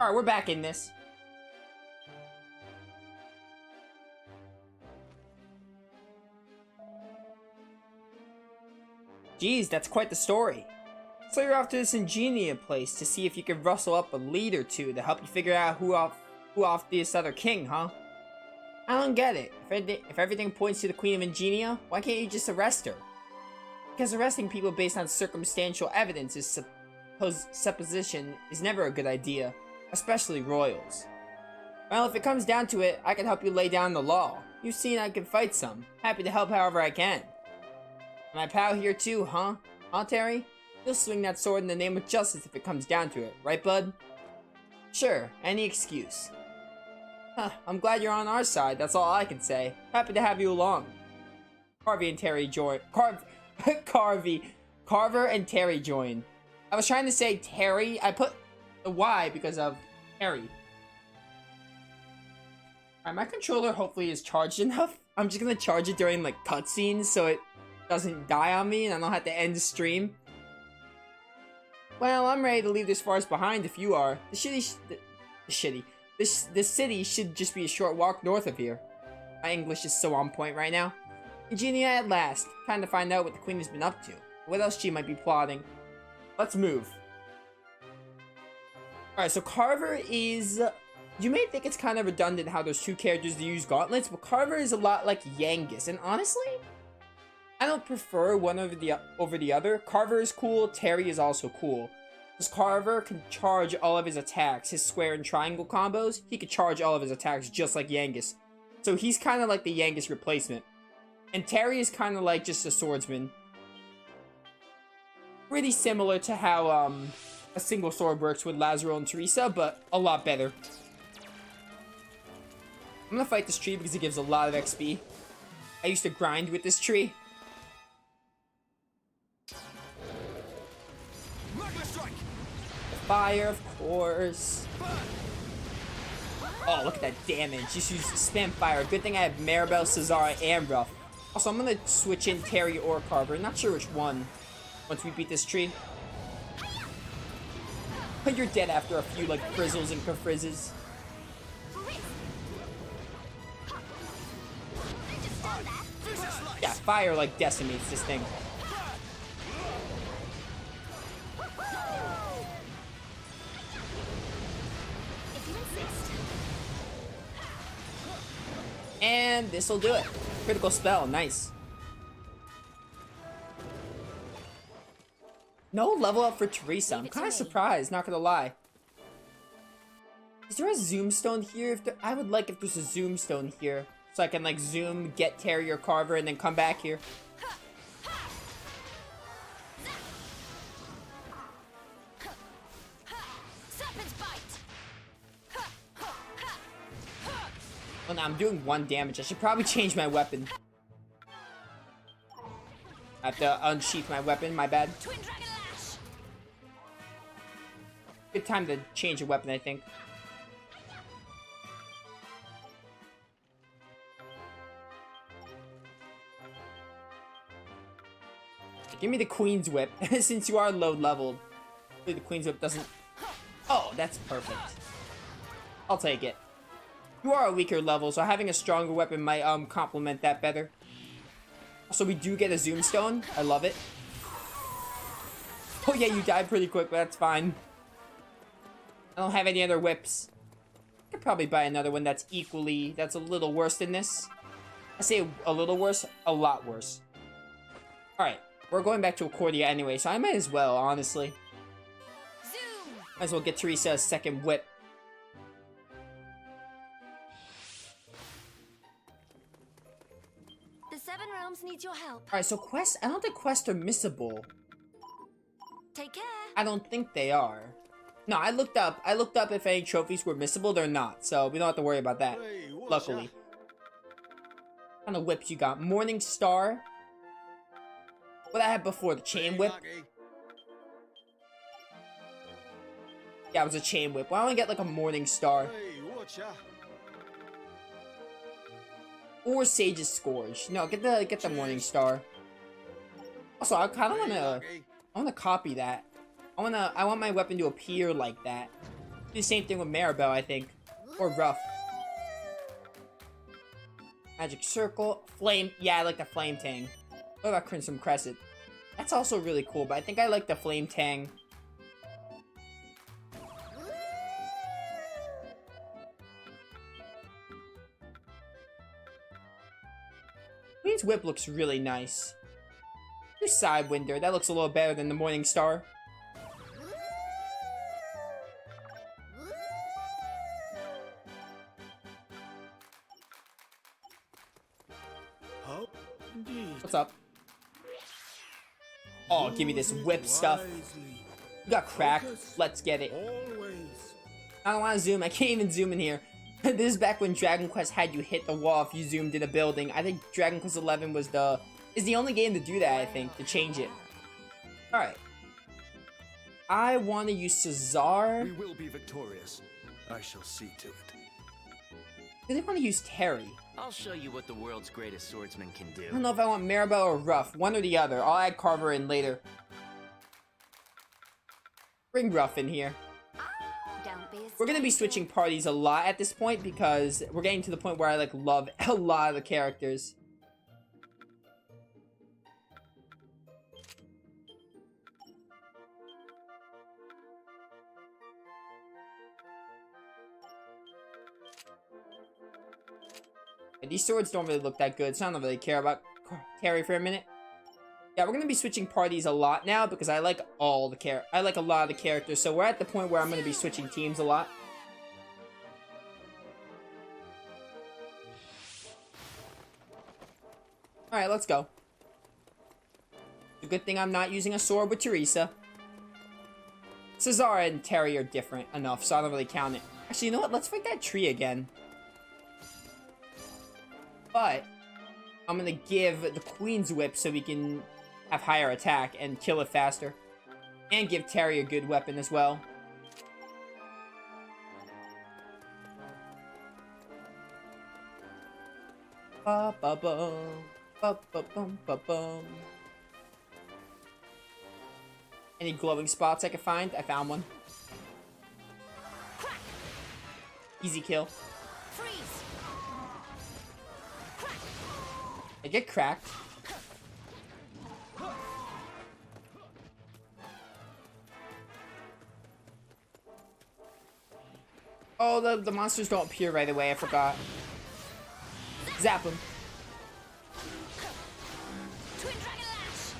Alright, we're back in this. Geez, that's quite the story. So you're off to this Ingenia place to see if you can rustle up a lead or two to help you figure out who off this other king, huh? I don't get it. If everything points to the Queen of Ingenia, why can't you just arrest her? Because arresting people based on circumstantial evidence is supposition is never a good idea, especially royals. Well, if it comes down to it, I can help you lay down the law. You've seen I can fight some. Happy to help however I can. My pal here too, huh? Huh, Terry? You'll swing that sword in the name of justice if it comes down to it, right, bud? Sure, any excuse. Huh, I'm glad you're on our side, that's all I can say. Happy to have you along. Carver and Terry join. Carver and Terry join. I was trying to say Terry. I put the Y because of Terry. Alright, my controller hopefully is charged enough. I'm just gonna charge it during like cutscenes so it doesn't die on me and I don't have to end the stream. Well, I'm ready to leave this forest behind if you are. This city should just be a short walk north of here. My English is so on point right now. Ingenia at last. Time to find out what the Queen has been up to. What else she might be plotting. Let's move. Alright, so Carver is... You may think it's kind of redundant how there's two characters to use gauntlets, but Carver is a lot like Yangus, and honestly, I don't prefer one over the other. Carver is cool, Terry is also cool. Because Carver can charge all of his attacks, his square and triangle combos, he can charge all of his attacks just like Yangus. So he's kind of like the Yangus replacement. And Terry is kind of like just a swordsman. Pretty similar to how a single sword works with Lazaro and Teresa, but a lot better. I'm gonna fight this tree because it gives a lot of XP. I used to grind with this tree. Fire, of course. Oh, look at that damage. Just use spam fire. Good thing I have Maribel, Cesara, and Ruff. Also, I'm gonna switch in Terry or Carver. Not sure which one. Once we beat this tree. But you're dead after a few, like, frizzles and frizzes. Yeah, fire, like, decimates this thing. And this'll do it. Critical spell, nice. No level up for Teresa. I'm kind of surprised, not gonna lie. Is there a zoom stone here? I would like if there's a zoom stone here. So I can like zoom, get Terry or Carver, and then come back here. Well, now I'm doing 1 damage. I should probably change my weapon. I have to unsheath my weapon, my bad. Good time to change a weapon, I think. Give me the Queen's Whip, since you are low leveled. The Queen's Whip doesn't... Oh, that's perfect. I'll take it. You are a weaker level, so having a stronger weapon might complement that better. Also, we do get a Zoom Stone. I love it. Oh yeah, you died pretty quick, but that's fine. I don't have any other whips. I could probably buy another one that's a little worse than this. I say a little worse, a lot worse. Alright, we're going back to Accordia anyway, so I might as well, honestly. Might as well get Teresa a second whip. The Seven Realms needs your help. Alright, so quests, I don't think quests are missable. Take care. I don't think they are. No, I looked up if any trophies were missable. They're not, so we don't have to worry about that. Luckily. What kind of whips you got? Morning Star. What I had before, the chain whip. Yeah, it was a chain whip. Why don't I get like a Morning Star? Or Sage's Scourge. No, get the Morning Star. Also, I kind of wanna copy that. I want my weapon to appear like that. Do the same thing with Maribel, I think. Or Ruff. Magic Circle. Flame. Yeah, I like the Flame Tang. What about Crimson Crescent? That's also really cool, but I think I like the Flame Tang. Queen's Whip looks really nice. Do Sidewinder. That looks a little better than the Morning Star. What's up? Oh, give me this whip stuff. You got crack. Let's get it. I don't want to zoom. I can't even zoom in here. This is back when Dragon Quest had you hit the wall if you zoomed in a building. I think Dragon Quest 11 is the only game to do that, I think, to change it. Alright. I want to use Cesar. We will be victorious. I shall see to it. Do they want to use Terry? I'll show you what the world's greatest swordsman can do. I don't know if I want Maribel or Ruff. One or the other. I'll add Carver in later. Bring Ruff in here. Don't be a We're gonna be stranger. switching parties a lot at this point because we're getting to the point where I love a lot of the characters. And these swords don't really look that good, so I don't really care about Terry for a minute. Yeah, we're gonna be switching parties a lot now because I like a lot of the characters, so we're at the point where I'm gonna be switching teams a lot. Alright, let's go. It's a good thing I'm not using a sword with Teresa. Cesar and Terry are different enough, so I don't really count it. Actually, you know what? Let's fight that tree again. But I'm gonna give the Queen's Whip so we can have higher attack and kill it faster. And give Terry a good weapon as well. Ba ba bum, ba ba bum ba bum. Any glowing spots I can find? I found one. Easy kill. Freeze. I get cracked. Oh, the monsters don't appear right away, I forgot. Zap them. Twin Dragon Lash.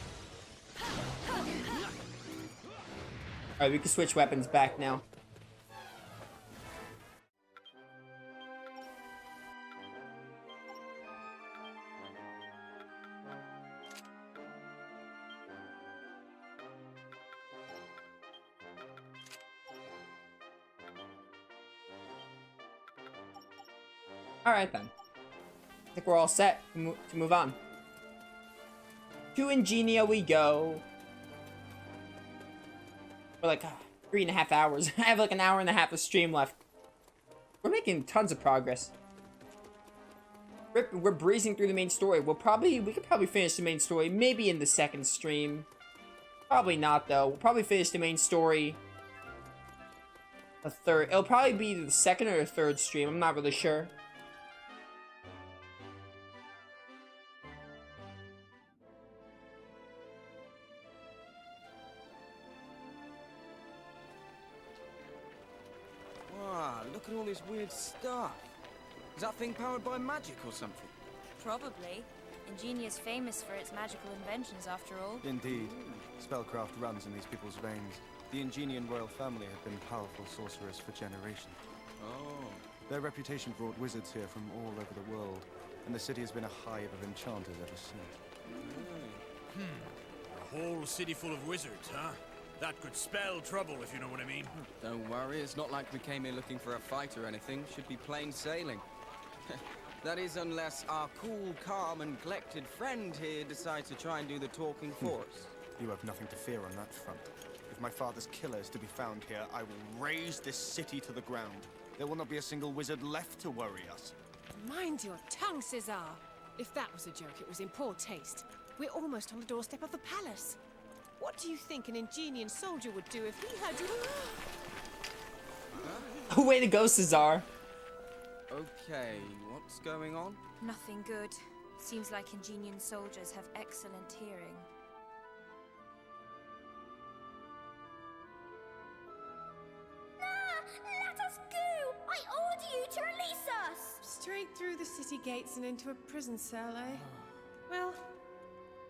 Alright, we can switch weapons back now. Alright then. I think we're all set to move on. To Ingenia we go. For like 3.5 hours. I have like an hour and a half of stream left. We're making tons of progress. We're breezing through the main story. We could probably finish the main story maybe in the second stream. Probably not though. We'll probably finish the main story the third. It'll probably be the second or the third stream. I'm not really sure. Wow, look at all this weird stuff. Is that thing powered by magic or something? Probably. Ingenia's famous for its magical inventions, after all. Indeed. Spellcraft runs in these people's veins. The Ingenian royal family have been powerful sorcerers for generations. Oh. Their reputation brought wizards here from all over the world, and the city has been a hive of enchanters ever since. A whole city full of wizards, huh? That could spell trouble, if you know what I mean. Don't worry, it's not like we came here looking for a fight or anything. Should be plain sailing. That is, unless our cool, calm, and collected friend here decides to try and do the talking for us. You have nothing to fear on that front. If my father's killer is to be found here, I will raze this city to the ground. There will not be a single wizard left to worry us. Mind your tongue, Cesar. If that was a joke, it was in poor taste. We're almost on the doorstep of the palace. What do you think an Ingenian soldier would do if he heard you? Way to go, Cesar. Okay, what's going on? Nothing good. Seems like Ingenian soldiers have excellent hearing. Let us go! I order you to release us! Straight through the city gates and into a prison cell, eh? Well,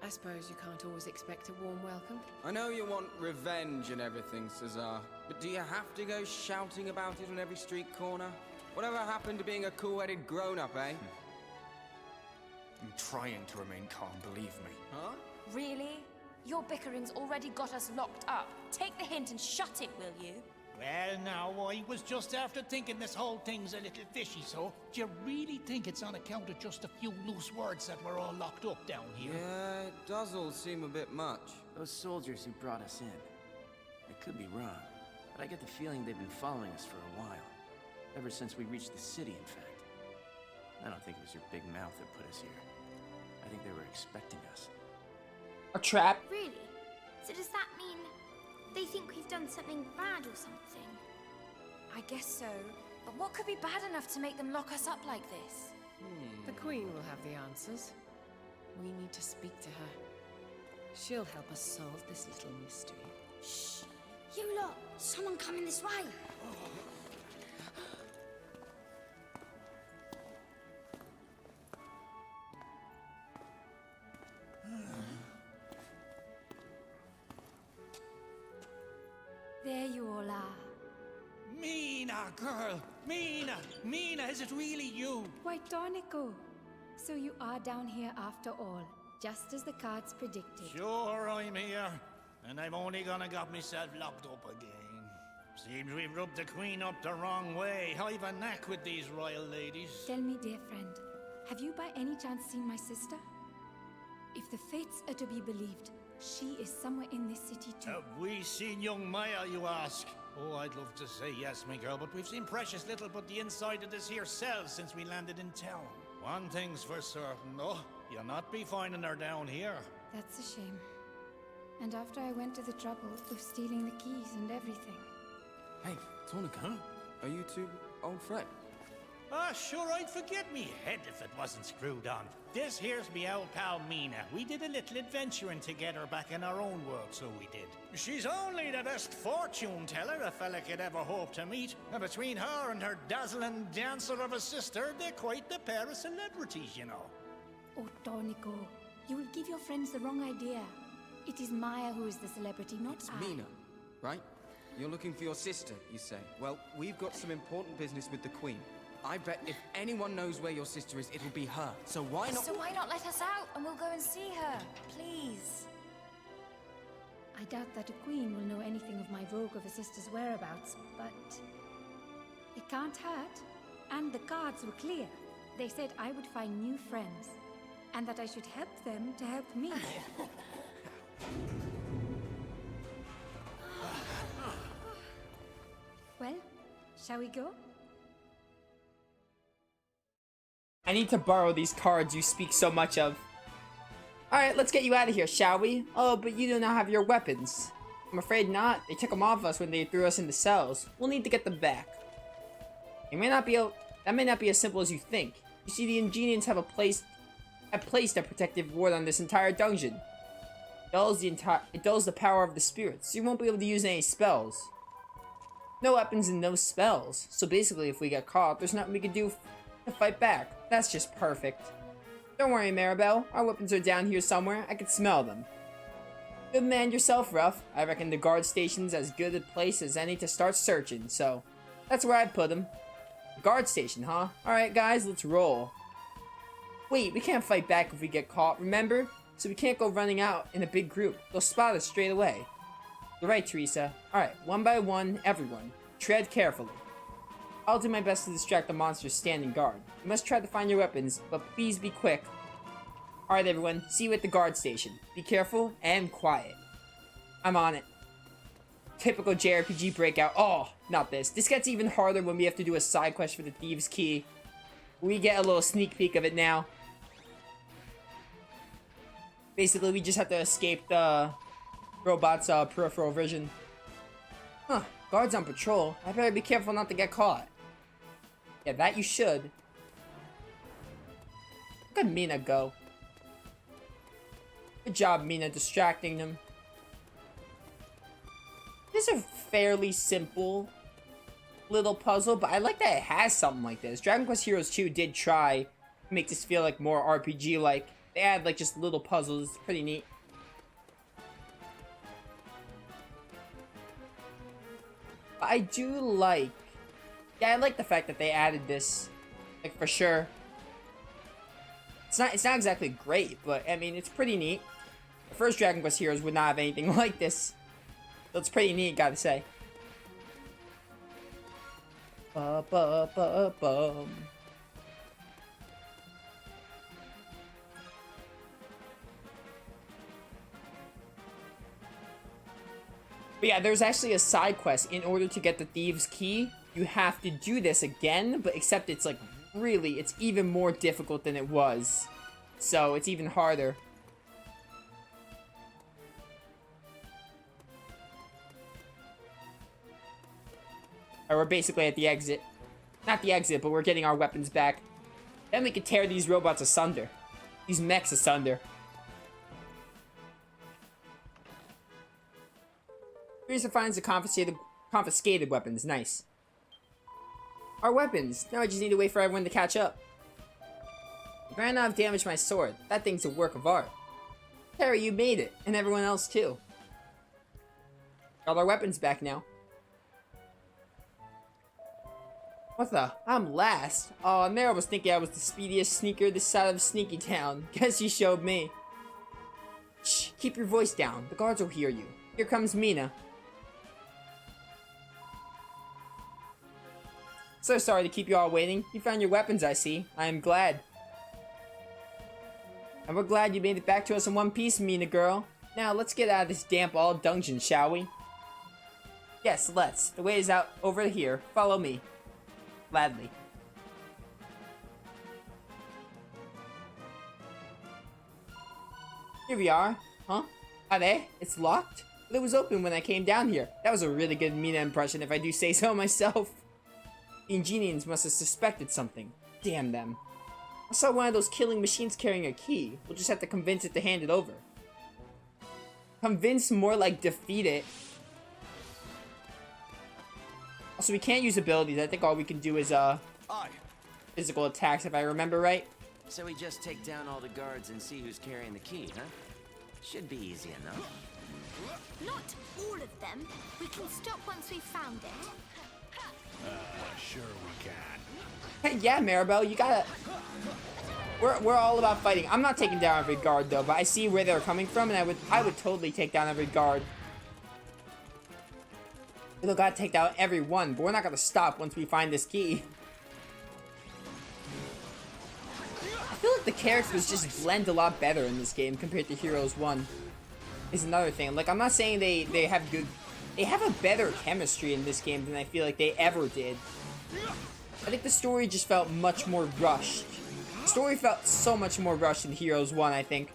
I suppose you can't always expect a warm welcome. I know you want revenge and everything, Cesar, but do you have to go shouting about it on every street corner? Whatever happened to being a cool-headed grown-up, eh? I'm trying to remain calm, believe me. Huh? Really? Your bickering's already got us locked up. Take the hint and shut it, will you? Well, now, I was just after thinking this whole thing's a little fishy, so do you really think it's on account of just a few loose words that we're all locked up down here? Yeah, it does all seem a bit much. Those soldiers who brought us in. I could be wrong, but I get the feeling they've been following us for a while. Ever since we reached the city, in fact. I don't think it was your big mouth that put us here. I think they were expecting us. A trap? Really? So does that mean they think we've done something bad or something? I guess so. But what could be bad enough to make them lock us up like this? The Queen will have the answers. We need to speak to her. She'll help us solve this little mystery. Shh! You lot! Someone coming this way! There you all are. Meena, girl! Meena! Meena, is it really you? Why, Dornico. So you are down here after all, just as the cards predicted. Sure, I'm here. And I'm only gonna got myself locked up again. Seems we've rubbed the Queen up the wrong way. I've a knack with these royal ladies. Tell me, dear friend, have you by any chance seen my sister? If the fates are to be believed, she is somewhere in this city too. Have we seen young Maya, you ask? Oh, I'd love to say yes, my girl, but we've seen precious little but the inside of this here cell since we landed in town. One thing's for certain, though. You'll not be finding her down here. That's a shame. And after I went to the trouble of stealing the keys and everything. Hey, Tonica, are you two old friends? Ah, sure, I'd forget me head if it wasn't screwed on. This here's me old pal Meena. We did a little adventuring together back in our own world, so we did. She's only the best fortune teller a fella could ever hope to meet. And between her and her dazzling dancer of a sister, they're quite the pair of celebrities, you know. Oh, Dornico, you will give your friends the wrong idea. It is Maya who is the celebrity, not It's I. Meena, right? You're looking for your sister, you say. Well, we've got some important business with the Queen. I bet if anyone knows where your sister is, it'll be her. So why not... So why not let us out and we'll go and see her? Please. I doubt that a queen will know anything of my rogue of a sister's whereabouts, but it can't hurt. And the cards were clear. They said I would find new friends, and that I should help them to help me. Well, shall we go? I need to borrow these cards you speak so much of. Alright, let's get you out of here, shall we? Oh, but you do not have your weapons. I'm afraid not. They took them off us when they threw us into cells. We'll need to get them back. It may not be that may not be as simple as you think. You see, the Ingenians have placed a protective ward on this entire dungeon. It dulls the power of the spirits, so you won't be able to use any spells. No weapons and no spells. So basically, if we get caught, there's nothing we can do to fight back. That's just perfect. Don't worry, Maribel. Our weapons are down here somewhere. I can smell them. Good man yourself, Ruff. I reckon the guard station's as good a place as any to start searching, so that's where I'd put him. Guard station, huh? Alright, guys, let's roll. Wait, we can't fight back if we get caught, remember? So we can't go running out in a big group. They'll spot us straight away. You're right, Teresa. Alright, one by one, everyone. Tread carefully. I'll do my best to distract the monsters standing guard. You must try to find your weapons, but please be quick. Alright everyone, see you at the guard station. Be careful and quiet. I'm on it. Typical JRPG breakout. Oh, not this. This gets even harder when we have to do a side quest for the Thieves' Key. We get a little sneak peek of it now. Basically, we just have to escape the robot's peripheral vision. Huh. Guards on patrol. I better be careful not to get caught. Yeah, that you should. Look at Meena go. Good job, Meena, distracting them. This is a fairly simple little puzzle, but I like that it has something like this. Dragon Quest Heroes 2 did try to make this feel like more RPG-like. They add like just little puzzles. It's pretty neat. But I do like... Yeah, I like the fact that they added this. Like, for sure. It's not exactly great, but, I mean, it's pretty neat. The first Dragon Quest Heroes would not have anything like this. So it's pretty neat, gotta say. Ba-ba-ba-bum. But yeah, there's actually a side quest. In order to get the Thieves' Key, you have to do this again, but except it's like really, it's even more difficult than it was. So it's even harder. Or we're basically at the exit. Not the exit, but we're getting our weapons back. Then we can tear these robots asunder. These mechs asunder. Teresa finds the confiscated weapons. Nice. Our weapons. Now I just need to wait for everyone to catch up. I better not have damaged my sword. That thing's a work of art. Terry, you made it. And everyone else too. Got our weapons back now. What the? I'm last. Oh, Mara was thinking I was the speediest sneaker this side of Sneaky Town. Guess you showed me. Shh, keep your voice down. The guards will hear you. Here comes Meena. So sorry to keep you all waiting. You found your weapons, I see. I am glad. And we're glad you made it back to us in one piece, Meena girl. Now, let's get out of this damp old dungeon, shall we? Yes, let's. The way is out over here. Follow me. Gladly. Here we are. Huh? Are it's locked? But it was open when I came down here. That was a really good Meena impression, if I do say so myself. The Ingenians must have suspected something. Damn them. I saw one of those killing machines carrying a key. We'll just have to convince it to hand it over. Convince, more like defeat it. Also, we can't use abilities. I think all we can do is, physical attacks, if I remember right. So we just take down all the guards and see who's carrying the key, huh? Should be easy enough. Not all of them. We can stop once we've found it. Sure we can. Hey, yeah, Maribel, you gotta... We're all about fighting. I'm not taking down every guard, though, but I see where they're coming from, and I would totally take down every guard. We don't gotta take down every one, but we're not gonna stop once we find this key. I feel like the characters just blend a lot better in this game compared to Heroes 1. Is another thing. Like, I'm not saying they have good... They have a better chemistry in this game than I feel like they ever did. I think the story just felt much more rushed. The story felt so much more rushed in Heroes 1, I think.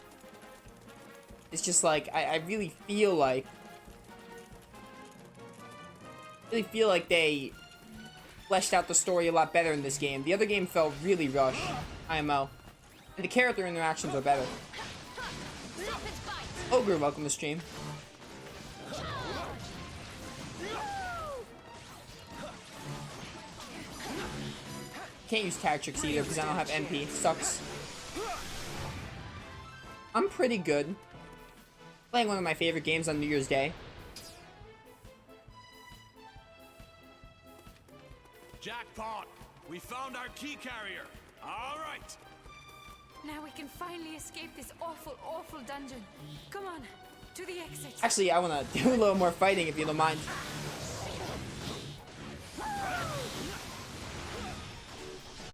It's just like, I really feel like they fleshed out the story a lot better in this game. The other game felt really rushed, IMO. And the character interactions are better. Ogre, welcome to stream. Can't use tag tricks either because I don't have MP. Sucks. I'm pretty good. Playing one of my favorite games on New Year's Day. Jackpot! We found our key carrier. All right. Now we can finally escape this awful, awful dungeon. Come on, to the exit. Actually, I want to do a little more fighting if you don't mind.